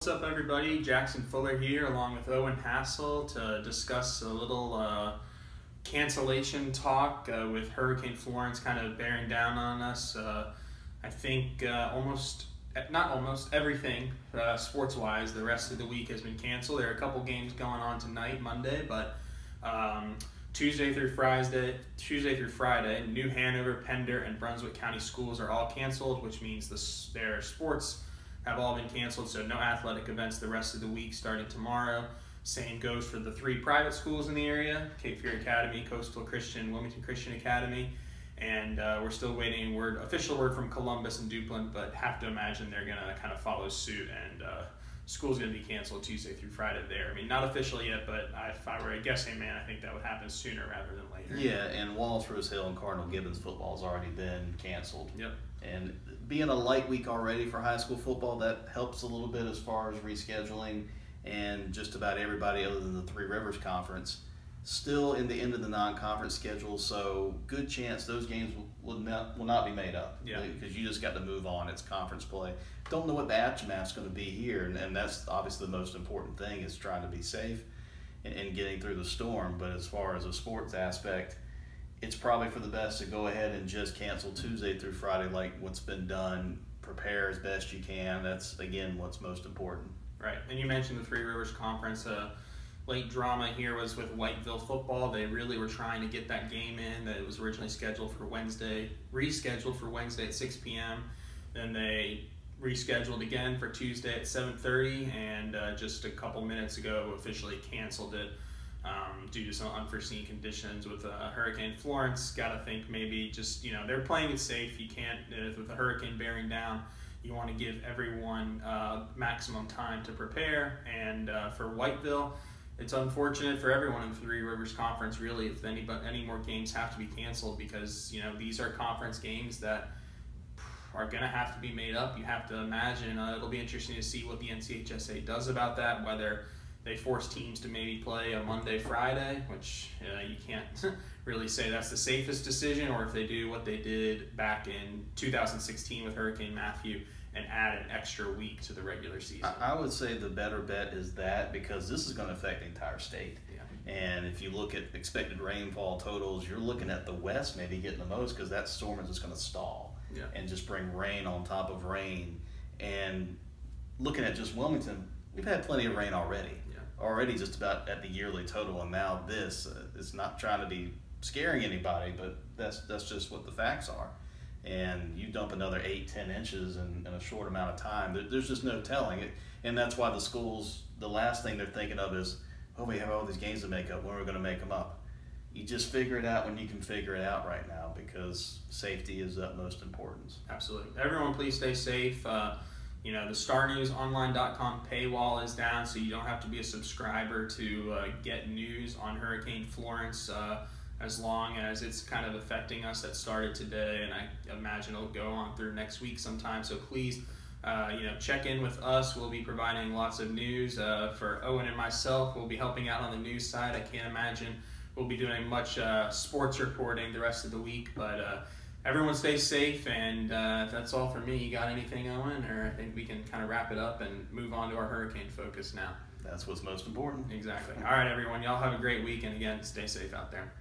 What's up, everybody? Jackson Fuller here along with Owen Hassel to discuss a little cancellation talk with Hurricane Florence kind of bearing down on us. I think not almost everything sports-wise the rest of the week has been canceled. There are a couple games going on tonight, Monday, but Tuesday through Friday, New Hanover, Pender, and Brunswick County schools are all canceled, which means their sports have all been canceled, so no athletic events the rest of the week starting tomorrow. Same goes for the three private schools in the area, Cape Fear Academy, Coastal Christian, Wilmington Christian Academy, and we're still waiting official word from Columbus and Duplin, but have to imagine they're going to kind of follow suit, and school's going to be canceled Tuesday through Friday there. I mean, not official yet, but if I were a guessing man, I think that would happen sooner rather than later. Yeah, and Wallace Rose Hill and Cardinal Gibbons football has already been canceled. Yep. And being a light week already for high school football, that helps a little bit as far as rescheduling, and just about everybody other than the Three Rivers Conference still in the end of the non-conference schedule, so good chance those games will not be made up. Yeah. Because you just got to move on. It's conference play. Don't know what the aftermath's going to be here, and that's obviously the most important thing, is trying to be safe and getting through the storm. But as far as a sports aspect, it's probably for the best to go ahead and just cancel Tuesday through Friday like what's been done. Prepare as best you can. That's, again, what's most important. Right, and you mentioned the Three Rivers Conference. Late drama here was with Whiteville football. They really were trying to get that game in that it was originally scheduled for Wednesday, rescheduled for Wednesday at 6 p.m. Then they rescheduled again for Tuesday at 7:30, and just a couple minutes ago officially canceled it due to some unforeseen conditions with Hurricane Florence. Got to think maybe just, they're playing it safe. You can't, with the hurricane bearing down, you want to give everyone maximum time to prepare. And for Whiteville, it's unfortunate for everyone in the Three Rivers Conference, really, if any more games have to be canceled, because these are conference games that are going to have to be made up. You have to imagine it'll be interesting to see what the NCHSA does about that, whether they force teams to maybe play a Monday, Friday, which you can't really say that's the safest decision, or if they do what they did back in 2016 with Hurricane Matthew and add an extra week to the regular season. I would say the better bet is that, because this is going to affect the entire state. Yeah. And if you look at expected rainfall totals, you're looking at the west maybe getting the most, because that storm is just going to stall. Yeah. And just bring rain on top of rain. And looking at just Wilmington, we've had plenty of rain already. Yeah. Already just about at the yearly total, and now this is not trying to be scaring anybody, but that's just what the facts are. And you dump another 8-10 inches in a short amount of time, there's just no telling it. And that's why the schools, the last thing they're thinking of is, oh, we have all these games to make up, when are we going to make them up? You just figure it out when you can figure it out right now, because safety is of utmost importance. Absolutely. Everyone, please stay safe. The StarNewsOnline.com paywall is down, so you don't have to be a subscriber to get news on Hurricane Florence, as long as it's kind of affecting us. That started today, and I imagine it'll go on through next week sometime. So please, check in with us. We'll be providing lots of news. For Owen and myself, we'll be helping out on the news side. I can't imagine we'll be doing much sports reporting the rest of the week, but everyone stay safe, and if that's all for me, you got anything, Owen? Or I think we can kind of wrap it up and move on to our hurricane focus now. That's what's most important. Exactly. All right, everyone. Y'all have a great week, and again, stay safe out there.